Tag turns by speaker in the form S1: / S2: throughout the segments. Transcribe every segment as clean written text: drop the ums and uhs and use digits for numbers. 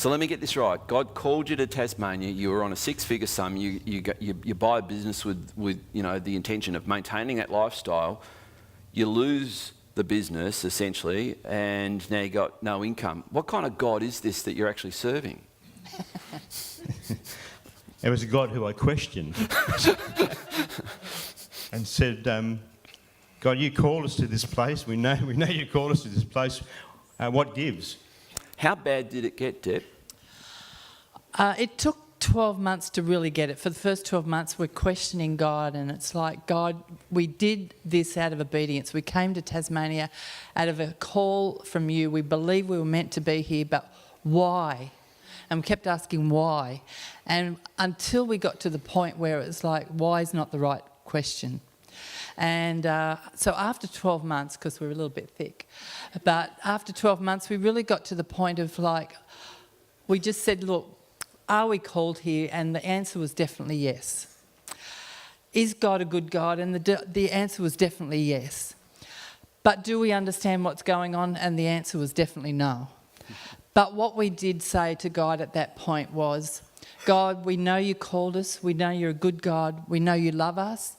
S1: So let me get this right. God called you to Tasmania. You were on a six-figure sum. You buy a business with the intention of maintaining that lifestyle. You lose the business essentially, and now you got no income. What kind of God is this that you're actually serving?
S2: It was a God who I questioned and said, God, you called us to this place. We know you called us to this place. What gives?
S1: How bad did it get, Deb?
S3: It took 12 months to really get it. For the first 12 months, we're questioning God, and it's like, God, we did this out of obedience. We came to Tasmania out of a call from you. We believe we were meant to be here, but why? And we kept asking why. And until we got to the point where it was like, why is not the right question. And so after 12 months, because we were a little bit thick, but after 12 months, we really got to the point of like, we just said, look, are we called here? And the answer was definitely yes. Is God a good God? And the answer was definitely yes. But do we understand what's going on? And the answer was definitely no. But what we did say to God at that point was, God, we know you called us. We know you're a good God. We know you love us.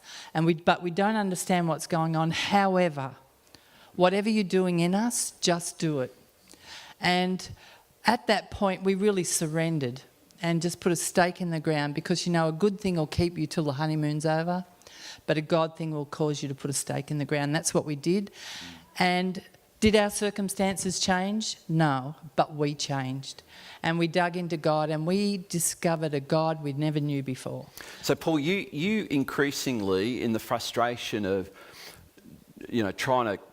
S3: But we don't understand what's going on. However, whatever you're doing in us, just do it. And at that point, we really surrendered and just put a stake in the ground, because a good thing will keep you till the honeymoon's over, but a God thing will cause you to put a stake in the ground. That's what we did. And did our circumstances change? No, but we changed. And we dug into God, and we discovered a God we never knew before.
S1: So Paul, you increasingly, in the frustration of trying to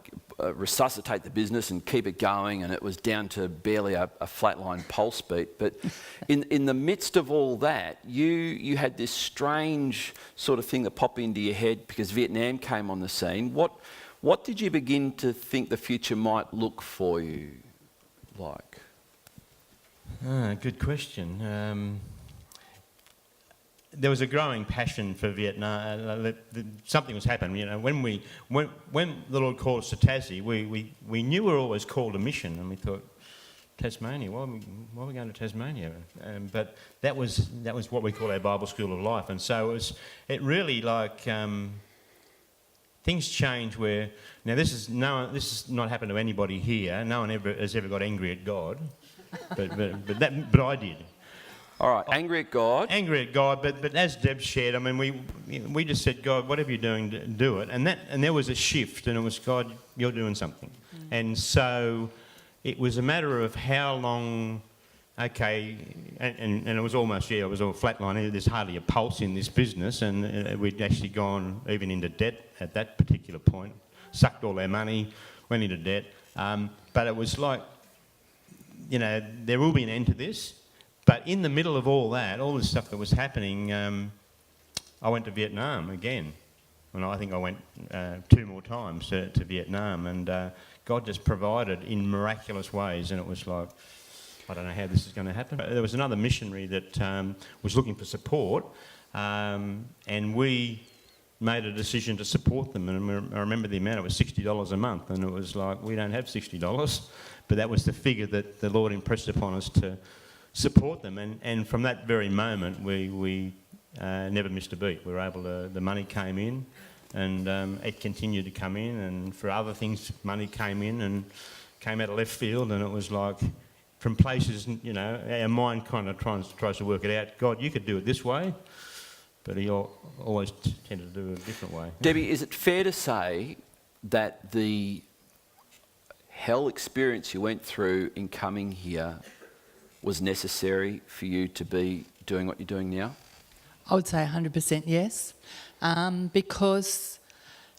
S1: resuscitate the business and keep it going, and it was down to barely a flatline pulse beat. But in the midst of all that, you had this strange sort of thing that popped into your head because Vietnam came on the scene. What did you begin to think the future might look for you like?
S2: Good question. There was a growing passion for Vietnam. Something was happening. When the Lord called us to Tassie, we knew we were always called a mission, and we thought, Tasmania, why are we going to Tasmania? But that was what we call our Bible school of life, and so it really things change. Where now this has not happened to anybody here. No one has ever got angry at God, but I did.
S1: All right, angry at God.
S2: Angry at God, but as Deb shared, I mean, we just said, God, whatever you're doing, do it. And there was a shift, and it was, God, you're doing something. And so it was a matter of how long. Okay, and it was almost, it was all flatline. There's hardly a pulse in this business, and we'd actually gone even into debt at that particular point, sucked all our money, went into debt. But it was like, there will be an end to this. But in the middle of all that, all this stuff that was happening, I went to Vietnam again. And I think I went 2 more times to Vietnam, and God just provided in miraculous ways, and it was like, I don't know how this is going to happen. There was another missionary that was looking for support, and we made a decision to support them. And I remember the amount, it was $60 a month, and it was like, we don't have $60, but that was the figure that the Lord impressed upon us to support them. And from that very moment, we never missed a beat. We were able to, the money came in, and it continued to come in, and for other things, money came in and came out of left field, and it was like, from places, our mind kind of tries to work it out. God, you could do it this way, but he always tended to do it a different way.
S1: Debbie, is it fair to say that the hell experience you went through in coming here was necessary for you to be doing what you're doing now?
S3: I would say 100% yes, because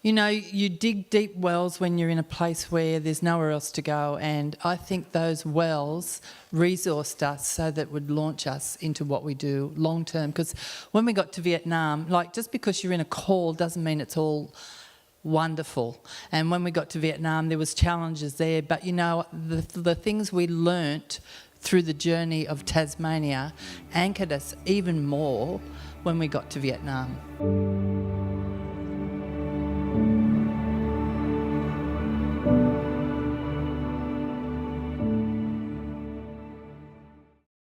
S3: you dig deep wells when you're in a place where there's nowhere else to go, and I think those wells resourced us so that would launch us into what we do long term. Because when we got to Vietnam, just because you're in a call doesn't mean it's all wonderful. And when we got to Vietnam, there was challenges there, but the things we learnt through the journey of Tasmania anchored us even more when we got to Vietnam.